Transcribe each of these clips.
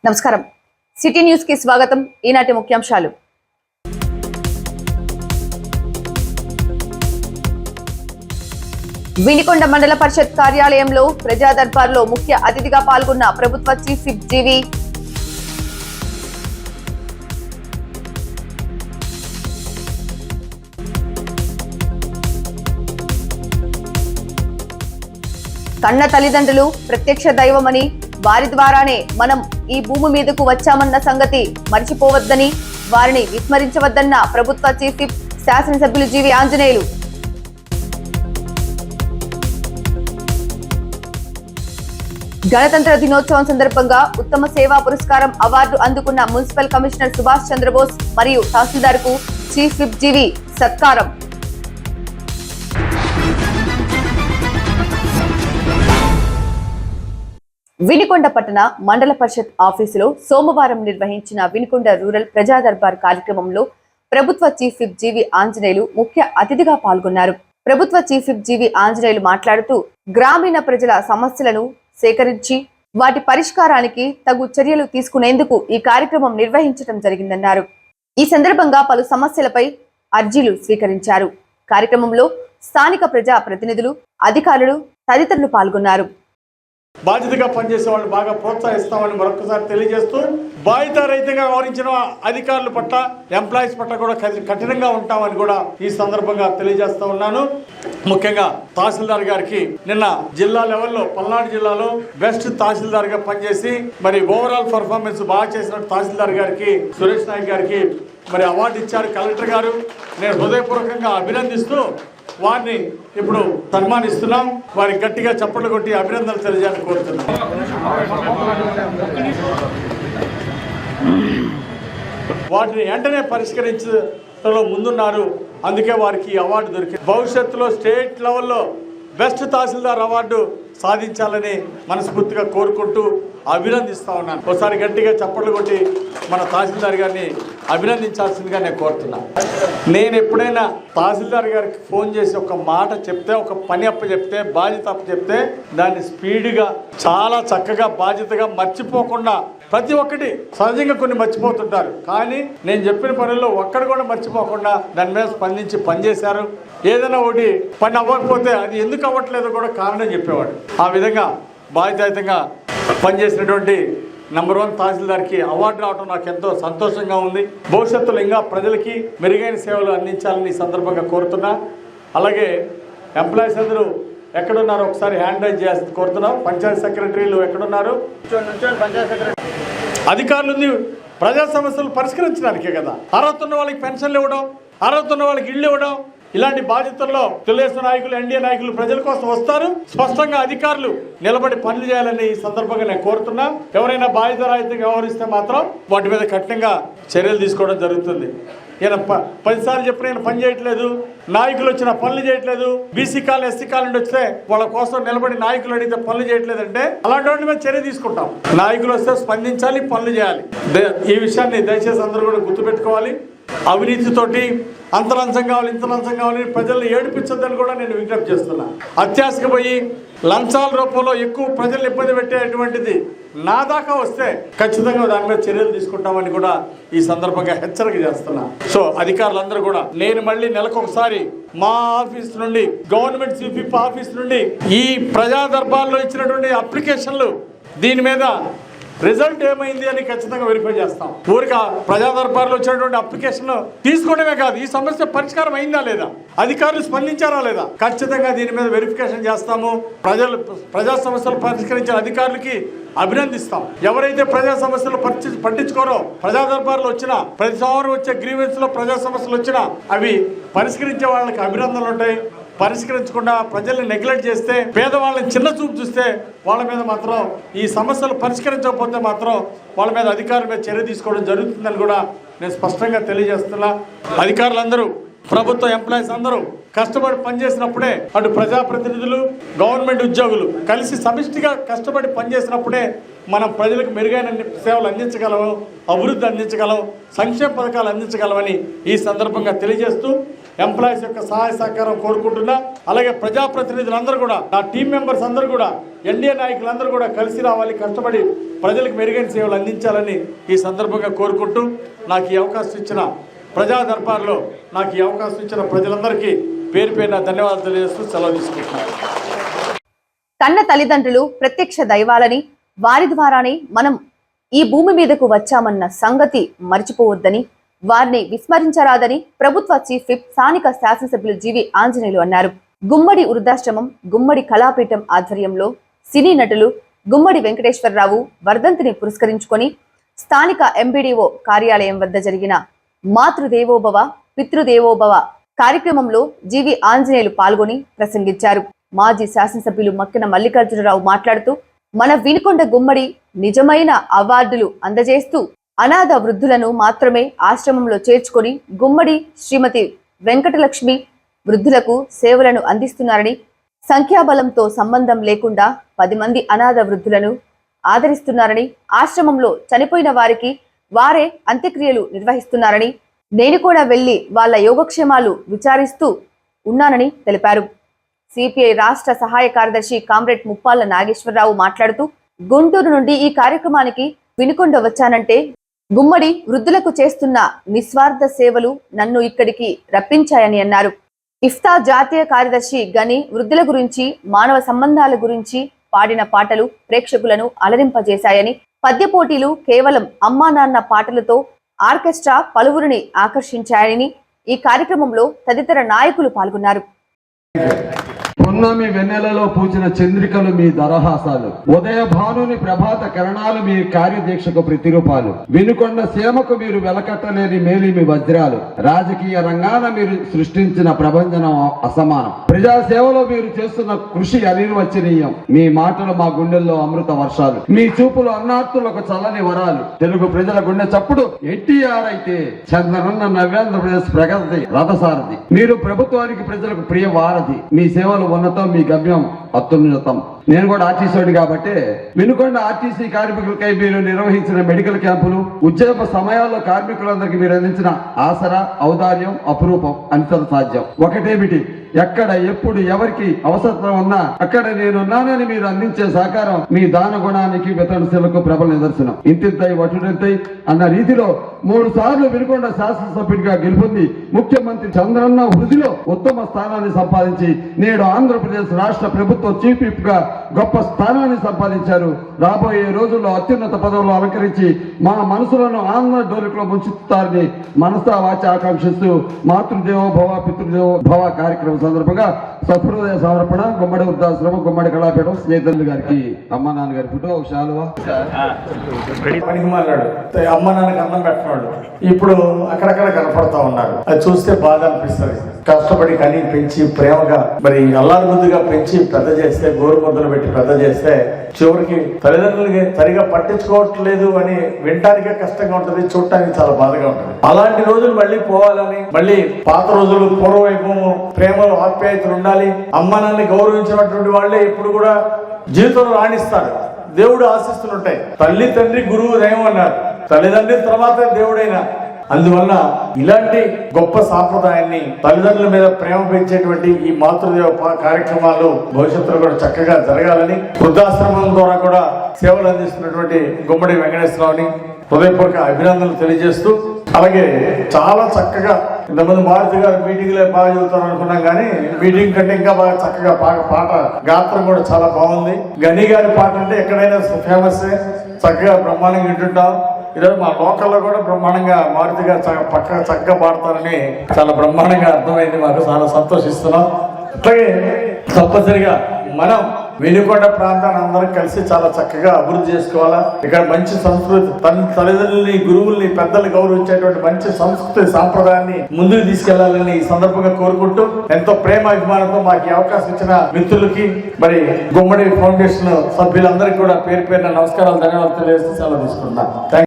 నమస్కారం city news కి స్వాగతం. ఈనాటి ముఖ్యాంశాలు. వినికొండ మండల పరిషత్ కార్యాలయంలో ప్రజా దర్బార్లో ముఖ్య అతిథిగా పాల్గొన్న ప్రభుత్వ చీఫ్ విప్ జీవి. కన్న తల్లిదండ్రులు ప్రత్యక్ష దైవమని, వారి ద్వారానే మనం ఈ భూమి మీదకు వచ్చామన్న సంగతి మర్చిపోవద్దని, వారిని విస్మరించవద్దన్న ప్రభుత్వ చీఫ్ విప్ శాసనసభ్యులు జీవి ఆంజనేయులు. గణతంత్ర దినోత్సవం సందర్భంగా ఉత్తమ సేవా పురస్కారం అవార్డు అందుకున్న మున్సిపల్ కమిషనర్ సుభాష్ చంద్రబోస్ మరియు తహసీల్దార్ కు చీఫ్ విప్ జీవి సత్కారం. వినికొండ పట్టణ మండల పరిషత్ ఆఫీసులో సోమవారం నిర్వహించిన వినికొండ రూరల్ ప్రజా దర్బార్ కార్యక్రమంలో ప్రభుత్వ చీఫ్ విప్ జీవి ఆంజనేయులు ముఖ్య అతిథిగా పాల్గొన్నారు. ప్రభుత్వ చీఫ్ విప్ జీవి ఆంజనేయులు మాట్లాడుతూ గ్రామీణ ప్రజల సమస్యలను సేకరించి వాటి పరిష్కారానికి తగు చర్యలు తీసుకునేందుకు ఈ కార్యక్రమం నిర్వహించడం జరిగిందన్నారు. ఈ సందర్భంగా పలు సమస్యలపై అర్జీలు స్వీకరించారు. కార్యక్రమంలో స్థానిక ప్రజా ప్రతినిధులు, అధికారులు తదితరులు పాల్గొన్నారు. బాధ్యతగా పనిచేసే వాళ్ళు బాగా ప్రోత్సహిస్తామని మరొకసారి తెలియజేస్తూ, బాధ్యత రహితంగా వ్యవహరించిన అధికారుల పట్ల, ఎంప్లాయీస్ పట్ల కూడా కఠినంగా ఉంటామని కూడా ఈ సందర్భంగా తెలియజేస్తా ఉన్నాను. ముఖ్యంగా తహసీల్దార్ గారికి నిన్న జిల్లా లెవెల్లో పల్నాడు జిల్లాలో బెస్ట్ తహసీల్దార్ గా పనిచేసి మరి ఓవరాల్ పర్ఫార్మెన్స్ బాగా చేసిన తహసీల్దార్ గారికి, సురేష్ నాయక్ గారికి మరి అవార్డు ఇచ్చారు కలెక్టర్ గారు. నేను హృదయపూర్వకంగా అభినందిస్తూ వారిని ఇప్పుడు సన్మానిస్తున్నాం. వారికి గట్టిగా చప్పట్లు కొట్టి అభినందనలు తెలియజేయాలని కోరుతున్నాం. వాటిని వెంటనే పరిష్కరించడంలో ముందున్నారు. అందుకే వారికి అవార్డు దొరికింది. భవిష్యత్తులో స్టేట్ లెవెల్లో బెస్ట్ తహసీల్దార్ అవార్డు సాధించాలని మనస్ఫూర్తిగా కోరుకుంటూ అభినందిస్తా ఉన్నాను. ఒకసారి గట్టిగా చప్పట్లు కొట్టి మన తహసీల్దార్ గారిని అభినందించాల్సిందిగా నేను కోరుతున్నాను. నేను ఎప్పుడైనా తహసీల్దార్ గారికి ఫోన్ చేసి ఒక మాట చెప్తే, ఒక పని అప్ప చెప్తే, బాధ్యత అప్ప చెప్తే దాన్ని స్పీడ్గా చాలా చక్కగా బాధ్యతగా మర్చిపోకుండా, ప్రతి ఒక్కటి సహజంగా కొన్ని మర్చిపోతుంటారు, కానీ నేను చెప్పిన పనుల్లో ఒక్కడు కూడా మర్చిపోకుండా దాని మీద స్పందించి పనిచేశారు. ఏదైనా ఒకటి పని అవ్వకపోతే అది ఎందుకు అవ్వట్లేదో కూడా కారణం చెప్పేవాడు. ఆ విధంగా బాధ్యతాయుతంగా పనిచేసినటువంటి నంబర్ 1 తహసీల్దార్కి అవార్డు రావడం నాకు ఎంతో సంతోషంగా ఉంది. భవిష్యత్తులో ఇంకా ప్రజలకి మెరుగైన సేవలు అందించాలని ఈ సందర్భంగా కోరుతున్నా. అలాగే ఎంప్లాయీస్ అందరూ ఎక్కడున్నారో ఒకసారి హ్యాండ్ రైజ్ చేసి కోరుతున్నాం. పంచాయతీ సెక్రటరీలు ఎక్కడున్నారు? పంచాయతీ సెక్రటరీ అధికారులు ప్రజా సమస్యలు పరిష్కరించడానికే కదా. అర్హత ఉన్న వాళ్ళకి పెన్షన్లు ఇవ్వడం, అర్హత ఉన్న వాళ్ళకి ఇళ్ళు ఇవ్వడం, ఇలాంటి బాధ్యతల్లో తెలుగుదేశం నాయకులు, ఎన్డీఏ నాయకులు ప్రజల కోసం వస్తారు. స్పష్టంగా అధికారులు నిలబడి పనులు చేయాలని ఈ సందర్భంగా నేను కోరుతున్నా. ఎవరైనా బాధ్యతారహితంగా వ్యవహరిస్తే మాత్రం వాటి మీద కఠినంగా చర్యలు తీసుకోవడం జరుగుతుంది. ఈయన 10 సార్లు చెప్పిన ఈయన పని చేయట్లేదు, నాయకులు వచ్చిన పనులు చేయట్లేదు, బీసీ కాలనీ, ఎస్సీ కాలనీ వస్తే వాళ్ళ కోసం నిలబడి నాయకులు అడిగితే పనులు చేయట్లేదంటే అలాంటి వాటి మీద చర్య తీసుకుంటాం. నాయకులు వస్తే స్పందించాలి, పనులు చేయాలి. ఈ విషయాన్ని దయచేసి అందరూ కూడా గుర్తుపెట్టుకోవాలి. అవినీతితోటి అంతరంశం కావాలి, ఇంతరంశం కావాలి, ప్రజల్ని ఏడిపించొద్దని కూడా నేను విజ్ఞప్తి చేస్తున్నా. అత్యాశకు పోయి లంచాల రూపంలో ఎక్కువ ప్రజల్ని ఇబ్బంది పెట్టేటువంటిది నా దాకా వస్తే ఖచ్చితంగా దాని మీద చర్యలు తీసుకుంటామని కూడా ఈ సందర్భంగా హెచ్చరిక చేస్తున్నా. సో అధికారులందరూ కూడా, నేను మళ్ళీ నెలకొకసారి మా ఆఫీస్ నుండి, గవర్నమెంట్ చీఫ్ విప్ ఆఫీస్ నుండి ఈ ప్రజా దర్బార్లో ఇచ్చినటువంటి అప్లికేషన్లు దీని మీద రిజల్ట్ ఏమైంది అని ఖచ్చితంగా వెరిఫై చేస్తాం. ఊరిక ప్రజా దర్బార్లో వచ్చినటువంటి అప్లికేషన్ తీసుకోవడమే కాదు, ఈ సమస్య పరిష్కారం అయిందా లేదా, అధికారులు స్పందించారా లేదా, ఖచ్చితంగా దీని మీద వెరిఫికేషన్ చేస్తాము. ప్రజా సమస్యలు పరిష్కరించిన అధికారులకి అభినందిస్తాం. ఎవరైతే ప్రజా సమస్యలు పట్టించుకోరో, ప్రజా దర్బార్లు వచ్చినా, ప్రతి సంవత్సరం వచ్చే గ్రీవెన్స్ లో ప్రజా సమస్యలు వచ్చినా అవి పరిష్కరించే వాళ్ళకి అభినందనలు ఉంటాయి. పరిష్కరించకుండా ప్రజల్ని నెగ్లెక్ట్ చేస్తే, పేదవాళ్ళని చిన్న చూపు చూస్తే వాళ్ళ మీద మాత్రం, ఈ సమస్యలు పరిష్కరించకపోతే మాత్రం వాళ్ళ మీద అధికారుల మీద చర్య తీసుకోవడం జరుగుతుందని కూడా నేను స్పష్టంగా తెలియజేస్తున్నా. అధికారులందరూ, ప్రభుత్వ ఎంప్లాయీస్ అందరూ కష్టపడి పనిచేసినప్పుడే, అటు ప్రజాప్రతినిధులు, గవర్నమెంట్ ఉద్యోగులు కలిసి సమిష్టిగా కష్టపడి పనిచేసినప్పుడే మనం ప్రజలకు మెరుగైన సేవలు అందించగలం, అభివృద్ధి అందించగలం, సంక్షేమ పథకాలు అందించగలమని ఈ సందర్భంగా తెలియజేస్తూ ఎంప్లాయీస్ యొక్క సహాయ సహకారం కోరుకుంటున్నా. అలాగే ప్రజాప్రతినిధులందరూ కూడా, నా టీం మెంబర్స్ అందరూ కూడా, ఎన్డీఏ నాయకులందరూ కూడా కలిసి రావాలి, కష్టపడి ప్రజలకు మెరుగైన సేవలు అందించాలని ఈ సందర్భంగా కోరుకుంటూ నాకు ఈ అవకాశం ఇచ్చిన ప్రజా దర్బార్లో నాకు ఈ అవకాశం ఇచ్చిన ప్రజలందరికీ పేరు పేరున ధన్యవాదాలు తెలియజేస్తూ సెలవు తీసుకుంటున్నాను. కన్న తల్లిదండ్రులు ప్రత్యక్ష దైవాలని, వారి ద్వారానే మనం ఈ భూమి మీదకు వచ్చామన్న సంగతి మర్చిపోవద్దని, వారిని విస్మరించరాదని ప్రభుత్వ చీఫ్ విప్ స్థానిక శాసనసభ్యులు జీవి ఆంజనేయులు అన్నారు. గుమ్మడి వృద్ధాశ్రమం, గుమ్మడి కళాపీఠం ఆధ్వర్యంలో సినీ నటులు గుమ్మడి వెంకటేశ్వరరావు వర్ధంతిని పురస్కరించుకొని స్థానిక ఎంబీడీఓ కార్యాలయం వద్ద జరిగిన మాతృదేవోభవ పితృదేవోభవ కార్యక్రమంలో జీవి ఆంజనేయులు పాల్గొని ప్రసంగించారు. మాజీ శాసనసభ్యులు మక్కిన మల్లికార్జునరావు మాట్లాడుతూ, మన వినుకొండ గుమ్మడి నిజమైన అవార్డులు అందజేస్తూ అనాథ వృద్ధులను మాత్రమే ఆశ్రమంలో చేర్చుకొని గుమ్మడి శ్రీమతి వెంకటలక్ష్మి వృద్ధులకు సేవలను అందిస్తున్నారని, సంఖ్యాబలంతో సంబంధం లేకుండా 10 మంది అనాథ వృద్ధులను ఆదరిస్తున్నారని, ఆశ్రమంలో చనిపోయిన వారికి వారే అంత్యక్రియలు నిర్వహిస్తున్నారని, నేను కూడా వెళ్లి వాళ్ళ యోగక్షేమాలు విచారిస్తూ ఉన్నానని తెలిపారు. సిపిఐ రాష్ట్ర సహాయ కార్యదర్శి కామ్రేడ్ ముప్పాళ్ల నాగేశ్వరరావు మాట్లాడుతూ, గుంటూరు నుండి ఈ కార్యక్రమానికి వినుకొండ వచ్చానంటే గుమ్మడి వృద్ధులకు చేస్తున్న నిస్వార్థ సేవలు నన్ను ఇక్కడికి రప్పించాయని అన్నారు. ఇఫ్తా జాతీయ కార్యదర్శి గని వృద్ధుల గురించి, మానవ సంబంధాల గురించి పాడిన పాటలు ప్రేక్షకులను అలరింపజేశాయని, పద్య పోటీలు కేవలం అమ్మా నాన్న పాటలతో ఆర్కెస్ట్రా పలువురిని ఆకర్షించాయని ఈ కార్యక్రమంలో తదితర నాయకులు పాల్గొన్నారు. పున్నమి వెన్నెలలో పూచిన చంద్రికలు మీ దరహాసాలు, ఉదయ భానుని ప్రభాత కిరణాలు మీ కార్యదీక్షకు ప్రతిరూపాలు, వినుకొండ సీమకు మీరు వెలకట్టలేని మేలిమి వజ్రాలు, రాజకీయ రంగాన మీరు సృష్టించిన ప్రభంజనం అసమానం, ప్రజాసేవలో మీరు చేస్తున్న కృషి అనిర్వచనీయం, మీ మాటలు మా గుండెల్లో అమృత వర్షాలు, మీ చూపులు అన్నార్తులకు చల్లని వరాలు, తెలుగు ప్రజల గుండె చప్పుడు ఎన్టీఆర్ అయితే చంద్రన్న నవ్యాంధ్రప్రదేశ్ ప్రగతి రథసారథి, మీరు ప్రభుత్వానికి ప్రజలకు ప్రియ వారధి, మీ సేవలు ఉన్నతం, మీ గమ్యం అత్యున్నతం. నేను కూడా ఆర్టీసీ కాబట్టి వినుకొండ ఆర్టీసీ కార్మికులకై మీరు నిర్వహించిన మెడికల్ క్యాంపులు, ఉద్యోగ సమయాల్లో కార్మికులందరికీ మీరు అందించిన ఆసరా, ఔదార్యం అపురూపం, అనితర సాధ్యం. ఒకటేమిటి, ఎక్కడ ఎప్పుడు ఎవరికి అవసరం ఉన్నా అక్కడ నేనున్నానని మీరు అందించే సహకారం మీ దాన గుణానికి వితరణశీలకు ప్రబల నిదర్శనం. ఇంతింతై వటుడంతై అన్న రీతిలో 3 సార్లు వినుకొండ శాసనసభ్యుడిగా గెలుపొంది ముఖ్యమంత్రి చంద్రన్న హృదిలో ఉత్తమ స్థానాన్ని సంపాదించి నేడు ఆంధ్రప్రదేశ్ రాష్ట్ర ప్రభుత్వ చీఫ్ విప్ గా గొప్ప స్థానాన్ని సంపాదించారు. రాబోయే రోజుల్లో అత్యున్నత పదవులు అలంకరించి మా మనసులను ఆంధ్ర డోలికలో ముంచుతారని మనసా వాచ ఆకాంక్షిస్తూ మాతృదేవోభవ పితృదేవోభవ కార్యక్రమం సందర్భంగా సహృదయ సమర్పణ గుమ్మడి వృద్ధాశ్రమం, గుమ్మడి కళాపీఠం స్నేహితులు గారికి అమ్మ నాన్న గారి ఫోటో, ఒక శాలువా. అమ్మ నాన్నకి అన్నం పెట్టినాడు, ఇప్పుడు అక్కడక్కడ కనపడతా ఉన్నారు. అది చూస్తే బాధ అనిపిస్తుంది. కష్టపడి కని పెంచి ప్రేమగా మరి అల్లారు ముద్దుగా పెంచి పెద్ద చేస్తే, గోరు ముద్దలు పెట్టి పెద్ద చేస్తే చివరికి తల్లిదండ్రులకి సరిగా పట్టించుకోవట్లేదు అని వినటానికే కష్టంగా ఉంటుంది, చూడటానికి చాలా బాధగా ఉంటుంది. అలాంటి రోజులు మళ్ళీ పోవాలని, మళ్ళీ పాత రోజులు పూర్వవైభవము, ప్రేమలు, ఆప్యాయతలు ఉండాలి. అమ్మ నాన్నని గౌరవించినటువంటి వాళ్ళే ఎప్పుడు కూడా జీవితంలో రాణిస్తారు. దేవుడు ఆశిస్తులుంటాయి. తల్లి తండ్రి గురువు దైవం అన్నారు, తల్లిదండ్రుల తర్వాత దేవుడైనా. అందువల్ల ఇలాంటి గొప్ప సాంప్రదాయాన్ని, తల్లిదండ్రుల మీద ప్రేమ పెంచేటువంటి ఈ మాతృదేవ కార్యక్రమాలు భవిష్యత్తులో కూడా చక్కగా జరగాలని, వృద్ధాశ్రమం ద్వారా కూడా సేవలు అందిస్తున్నటువంటి గుమ్మడి వెంకటేశ్వరరావుని హృదయపూర్వక అభినందనలు తెలియజేస్తూ, అలాగే చాలా చక్కగా ఇంతమంది మారుతి గారు మీటింగ్లే బాగా చెబుతారు అనుకున్నాం, కానీ మీటింగ్ కంటే ఇంకా బాగా చక్కగా పాట గాత్రం కూడా చాలా బాగుంది. గని గారి పాట అంటే ఎక్కడైనా ఫేమస్, చక్కగా బ్రహ్మాండంగా వింటుంటాం. ఈరోజు మా లోకల్లో కూడా బ్రహ్మాండంగా మారుతి గారు చక్కగా పాడతారని చాలా బ్రహ్మాండంగా అర్థమైంది. మాకు చాలా సంతోషిస్తున్నాం. అట్లాగే తప్పనిసరిగా మనం వినుకొండ ప్రాంతాన్ని అందరం కలిసి చాలా చక్కగా అభివృద్ధి చేసుకోవాలా. ఇక్కడ మంచి సంస్కృతి, తల్లిదండ్రుల్ని, గురువుల్ని, పెద్దలు గౌరవించేటువంటి మంచి సంస్కృతి సాంప్రదాయాన్ని ముందుకు తీసుకెళ్లాలని ఈ సందర్భంగా కోరుకుంటూ, ఎంతో ప్రేమ అభిమానంతో మాకు అవకాశం ఇచ్చిన మిత్రులకి, మరి గుమ్మడి ఫౌండేషన్ సభ్యులందరికీ కూడా పేరు పేరున నమస్కారాలు, ధన్యవాదాలు తెలియజేస్తూ సెలవు తీసుకుంటున్నాను.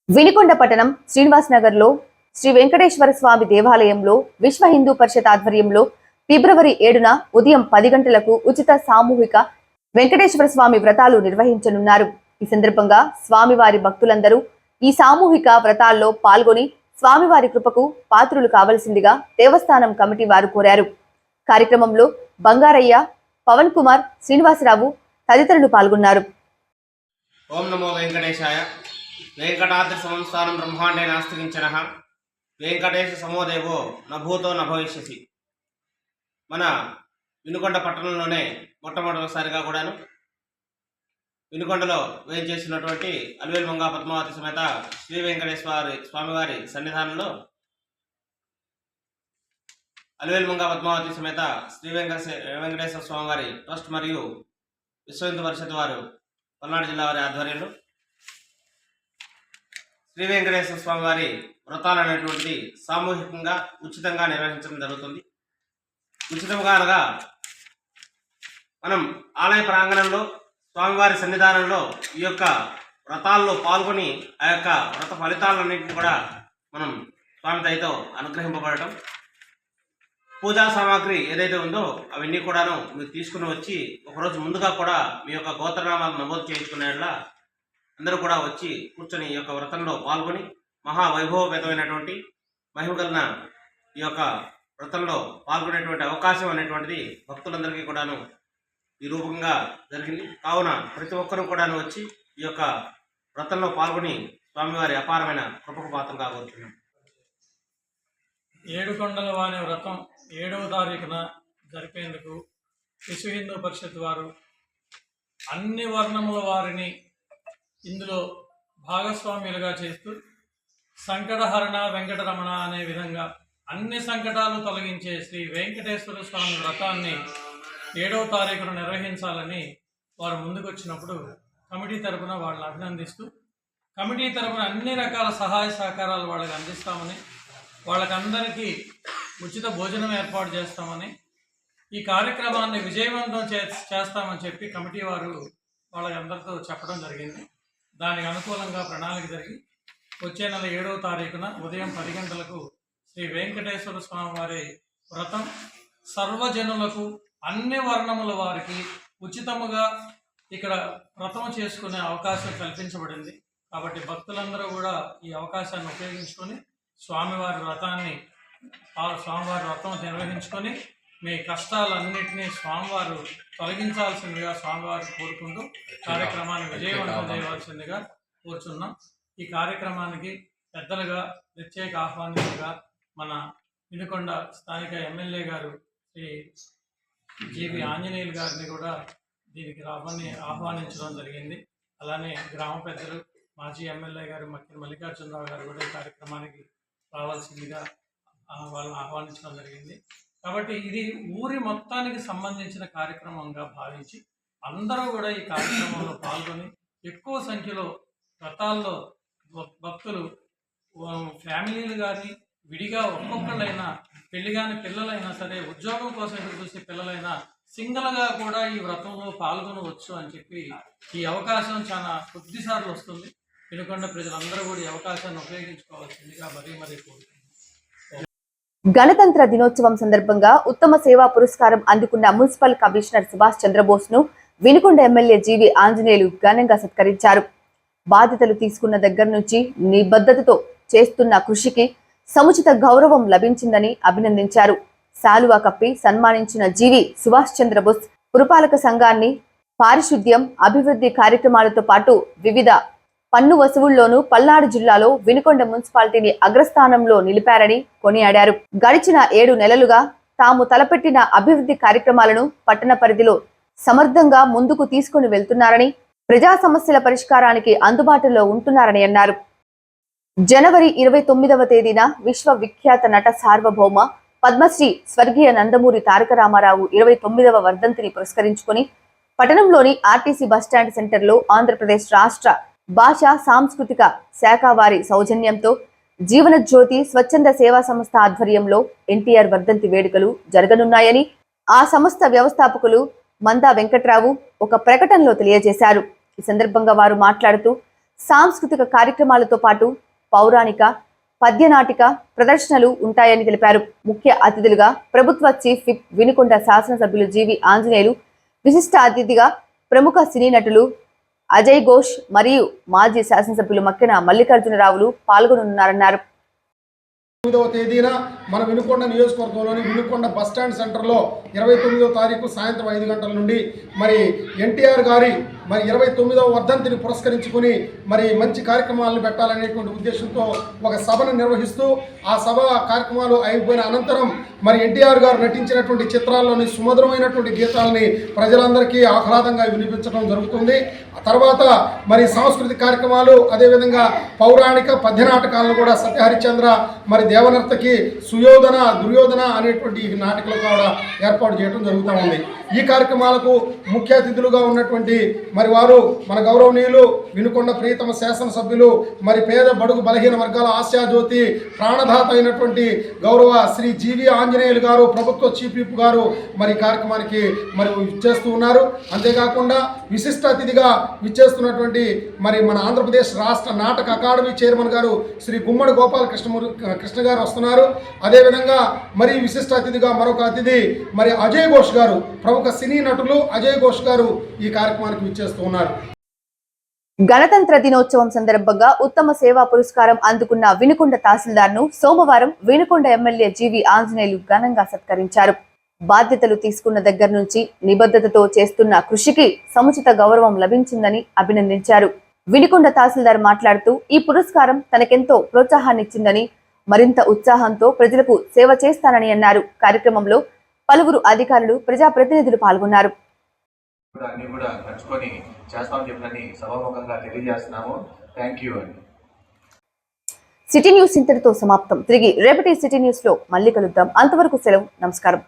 వినుకొండ పట్టణం శ్రీనివాస్ నగర్ లో శ్రీ వెంకటేశ్వర స్వామి దేవాలయంలో విశ్వ హిందూ పరిషత్ ఆధ్వర్యంలో ఫిబ్రవరి 7న ఉదయం 10 గంటలకు ఉచిత సామూహిక వెంకటేశ్వర స్వామి వ్రతాలు నిర్వహించనున్నారు. ఈ సందర్భంగా స్వామివారి భక్తులందరూ ఈ సామూహిక వ్రతాల్లో పాల్గొని స్వామివారి కృపకు పాత్రులు కావలసిందిగా దేవస్థానం కమిటీ వారు కోరారు. కార్యక్రమంలో బంగారయ్య, పవన్ కుమార్, శ్రీనివాసరావు తదితరులు పాల్గొన్నారు. ఓం నమో వెంకటేశాయ. వెంకటాద్రి సంస్థానం బ్రహ్మాండే నాస్తికించన వెంకటేశ సమోదేవో నభూతో నభవిష్యసి. మన వినుకొండ పట్టణంలోనే మొట్టమొదటిసారిగా కూడాను వినుకొండలో వేయించేసినటువంటి అలివేలు మంగా పద్మావతి సమేత శ్రీ వెంకటేశ్వర స్వామివారి సన్నిధానంలో అలివేలు మంగా పద్మావతి సమేత శ్రీ వెంకటేశ్వర స్వామివారి ట్రస్ట్ మరియు విశ్వ హిందూ పరిషత్ వారు పల్నాడు జిల్లా వారి ఆధ్వర్యంలో శ్రీ వెంకటేశ్వర స్వామివారి వ్రతాలు అనేటువంటిది సామూహికంగా ఉచితంగా నిర్వహించడం జరుగుతుంది. ఉచితంగా అనగా మనం ఆలయ ప్రాంగణంలో స్వామివారి సన్నిధానంలో ఈ యొక్క వ్రతాల్లో పాల్గొని ఆ యొక్క వ్రత ఫలితాలన్నింటినీ కూడా మనం స్వామి దయతో అనుగ్రహింపబడటం, పూజా సామాగ్రి ఏదైతే ఉందో అవన్నీ కూడాను మీరు తీసుకుని వచ్చి ఒకరోజు ముందుగా కూడా మీ యొక్క గోత్రనామాలు నమోదు చేయించుకునేలా అందరూ కూడా వచ్చి కూర్చొని ఈ యొక్క వ్రతంలో పాల్గొని మహావైభవపేతమైనటువంటి మహిమగలన ఈ యొక్క వ్రతంలో పాల్గొనేటువంటి అవకాశం అనేటువంటిది భక్తులందరికీ కూడాను ఈ రూపంగా జరిగింది. కావున ప్రతి ఒక్కరూ కూడాను వచ్చి ఈ యొక్క వ్రతంలో పాల్గొని స్వామివారి అపారమైన కృపకు పాత్రం కాగలుగుతున్నాం. ఏడుకొండల వారి వ్రతం 7వ తారీఖున జరిపేందుకు విశ్వ హిందూ పరిషత్ వారు అన్ని వర్ణముల వారిని ఇందులో భాగస్వామ్యులుగా చేస్తూ సంకటహరణ వెంకటరమణ అనే విధంగా అన్ని సంకటాలు తొలగించే శ్రీ వెంకటేశ్వర స్వామి వ్రతాన్ని 7వ తారీఖున నిర్వహించాలని వారు ముందుకొచ్చినప్పుడు కమిటీ తరపున వాళ్ళని అభినందిస్తూ, కమిటీ తరపున అన్ని రకాల సహాయ సహకారాలు వాళ్ళకి అందిస్తామని, వాళ్ళకందరికీ ఉచిత భోజనం ఏర్పాటు చేస్తామని, ఈ కార్యక్రమాన్ని విజయవంతం చేస్తామని చెప్పి కమిటీ వారు వాళ్ళందరితో చెప్పడం జరిగింది. దానికి అనుకూలంగా ప్రణాళిక జరిగి వచ్చే నెల 7వ తారీఖున ఉదయం 10 గంటలకు శ్రీ వెంకటేశ్వర స్వామి వారి వ్రతం సర్వజనులకు అన్ని వర్ణముల వారికి ఉచితముగా ఇక్కడ వ్రతం చేసుకునే అవకాశం కల్పించబడింది. కాబట్టి భక్తులందరూ కూడా ఈ అవకాశాన్ని ఉపయోగించుకొని స్వామివారి వ్రతం నిర్వహించుకొని మీ కష్టాలన్నింటినీ స్వామివారు తొలగించాల్సిందిగా స్వామివారు కోరుకుంటూ కార్యక్రమాన్ని విజయవంతం చేయవలసిందిగా కోరుచున్నాం. ఈ కార్యక్రమానికి పెద్దలుగా ప్రత్యేక ఆహ్వానితులుగా మన వినుకొండ స్థానిక ఎమ్మెల్యే గారు శ్రీ జీవి ఆంజనేయులు గారిని కూడా దీనికి ఆహ్వానించడం జరిగింది. అలానే గ్రామ పెద్దలు మాజీ ఎమ్మెల్యే గారు మక్కిన మల్లికార్జునరావు గారు కూడా ఈ కార్యక్రమానికి రావాల్సిందిగా వాళ్ళని ఆహ్వానించడం జరిగింది. కాబట్టి ఇది ఊరి మొత్తానికి సంబంధించిన కార్యక్రమంగా భావించి అందరూ కూడా ఈ కార్యక్రమంలో పాల్గొని ఎక్కువ సంఖ్యలో వ్రతాల్లో భక్తులు ఫ్యామిలీలు కానీ విడిగా ఒక్కొక్కళ్ళైనా పెళ్లి కాని పిల్లలైనా సరే, ఉద్యోగం కోసం ఎదురు చూసే పిల్లలైనా సింగిల్గా కూడా ఈ వ్రతంలో పాల్గొనవచ్చు అని చెప్పి ఈ అవకాశం చాలా కొద్దిసార్లు వస్తుంది. వినుకొండ ప్రజలందరూ కూడా ఈ అవకాశాన్ని ఉపయోగించుకోవాల్సిందిగా మరీ కోరుతున్నాను. గణతంత్ర దినోత్సవం సందర్భంగా ఉత్తమ సేవా పురస్కారం అందుకున్న మున్సిపల్ కమిషనర్ సుభాష్ చంద్రబోస్ ను వినుకొండ ఎమ్మెల్యే జీవి ఆంజనేయులు ఘనంగా సత్కరించారు. బాధ్యతలు తీసుకున్న దగ్గర నుంచి నిబద్ధతతో చేస్తున్న కృషికి సముచిత గౌరవం లభించిందని అభినందించారు. శాలువా కప్పి సన్మానించిన జీవి సుభాష్ చంద్రబోస్ పురపాలక సంఘాన్ని పారిశుద్ధ్యం, అభివృద్ధి కార్యక్రమాలతో పాటు వివిధ పన్ను వసూళ్లోనూ పల్నాడు జిల్లాలో వినుకొండ మున్సిపాలిటీని అగ్రస్థానంలో నిలిపారని కొనియాడారు. గడిచిన 7 నెలలుగా తాము తలపెట్టిన అభివృద్ధి కార్యక్రమాలను పట్టణ పరిధిలో సమర్థంగా ముందుకు తీసుకుని వెళ్తున్నారని, ప్రజా సమస్యల పరిష్కారానికి అందుబాటులో ఉంటున్నారని అన్నారు. జనవరి 29వ తేదీన విశ్వవిఖ్యాత నట సార్వభౌమ పద్మశ్రీ స్వర్గీయ నందమూరి తారక రామారావు 29వ వర్ధంతిని పురస్కరించుకుని పట్టణంలోని ఆర్టీసీ బస్టాండ్ సెంటర్లో ఆంధ్రప్రదేశ్ రాష్ట్ర భాషా సాంస్కృతిక శాఖ వారి సౌజన్యంతో జీవన జ్యోతి స్వచ్ఛంద సేవా సంస్థ ఆధ్వర్యంలో ఎన్టీఆర్ వర్ధంతి వేడుకలు జరగనున్నాయని ఆ సంస్థ వ్యవస్థాపకులు మందా వెంకట్రావు ఒక ప్రకటనలో తెలియజేశారు. ఈ సందర్భంగా వారు మాట్లాడుతూ సాంస్కృతిక కార్యక్రమాలతో పాటు పౌరాణిక, పద్యనాటిక ప్రదర్శనలు ఉంటాయని తెలిపారు. ముఖ్య అతిథులుగా ప్రభుత్వ చీఫ్ విప్ వినుకొండ శాసనసభ్యులు జీవి ఆంజనేయులు, విశిష్ట అతిథిగా ప్రముఖ సినీ నటులు అజయ్ ఘోష్ మరియు మాజీ శాసనసభ్యులు మక్కెన మల్లికార్జునరావులు పాల్గొనున్నారన్నారు. 9వ తేదీన మన వినుకొండ నియోజకవర్గంలోని వినుకొండ బస్టాండ్ సెంటర్లో 29వ తారీఖు సాయంత్రం 5 గంటల నుండి మరి ఎన్టీఆర్ గారి మరి 29వ వర్ధంతిని పురస్కరించుకుని మరి మంచి కార్యక్రమాలను పెట్టాలనేటువంటి ఉద్దేశంతో ఒక సభను నిర్వహిస్తూ ఆ సభ కార్యక్రమాలు అయిపోయిన అనంతరం మరి ఎన్టీఆర్ గారు నటించినటువంటి చిత్రాల్లోని సుమధురమైనటువంటి గీతాలని ప్రజలందరికీ ఆహ్లాదంగా వినిపించడం జరుగుతుంది. ఆ తర్వాత మరి సాంస్కృతిక కార్యక్రమాలు అదేవిధంగా పౌరాణిక పద్య నాటకాలను కూడా సత్యహరిశ్చంద్ర మరి దేవనర్తకి సుయోధన దుర్యోధన అనేటువంటి నాటకాలు కూడా ఏర్పాటు చేయడం జరుగుతూ ఉంది. ఈ కార్యక్రమాలకు ముఖ్య అతిథులుగా ఉన్నటువంటి మరి వారు మన గౌరవనీయులు వినుకొండ ప్రియతమ శాసనసభ్యులు మరి పేద బడుగు బలహీన వర్గాల ఆశాజ్యోతి ప్రాణదాత అయినటువంటి గౌరవ శ్రీ జీవి ఆంజనేయులు గారు ప్రభుత్వ చీఫ్ విప్ గారు మరి కార్యక్రమానికి మరి విచ్చేస్తూ ఉన్నారు. అంతేకాకుండా విశిష్ట అతిథిగా విచ్చేస్తున్నటువంటి మరి మన ఆంధ్రప్రదేశ్ రాష్ట్ర నాటక అకాడమీ చైర్మన్ గారు శ్రీ గుమ్మడి గోపాలకృష్ణ గారు వస్తున్నారు. అదేవిధంగా మరి విశిష్ట అతిథిగా మరొక అతిథి మరి అజయ్ ఘోష్ గారు ప్రముఖ సినీ నటులు అజయ్ ఘోష్ గారు ఈ కార్యక్రమానికి విచ్చేస్తూ ఉన్నారు. గణతంత్ర దినోత్సవం సందర్భంగా ఉత్తమ సేవా పురస్కారం అందుకున్న వినుకొండ తహసీల్దార్ను సోమవారం వినుకొండ ఎమ్మెల్యే జీవి ఆంజనేయులు ఘనంగా సత్కరించారు. బాధ్యతలు తీసుకున్న దగ్గర నుంచి నిబద్ధతతో చేస్తున్న కృషికి సముచిత గౌరవం లభించిందని అభినందించారు. వినుకొండ తహసీల్దార్ మాట్లాడుతూ ఈ పురస్కారం తనకెంతో ప్రోత్సాహాన్నిచ్చిందని, మరింత ఉత్సాహంతో ప్రజలకు సేవ చేస్తానని అన్నారు. కార్యక్రమంలో పలువురు అధికారులు ప్రజాప్రతినిధులు పాల్గొన్నారు. అన్ని కూడా నడుచుకొని చేస్తామని చెప్పని సభాముఖంగా తెలియజేస్తున్నాము. థ్యాంక్ యూ అండి. సిటీ న్యూస్ ఇంతటితో సమాప్తం. తిరిగి రేపటి సిటీ న్యూస్ లో మళ్ళీ కలుద్దాం. అంతవరకు సెలవు. నమస్కారం.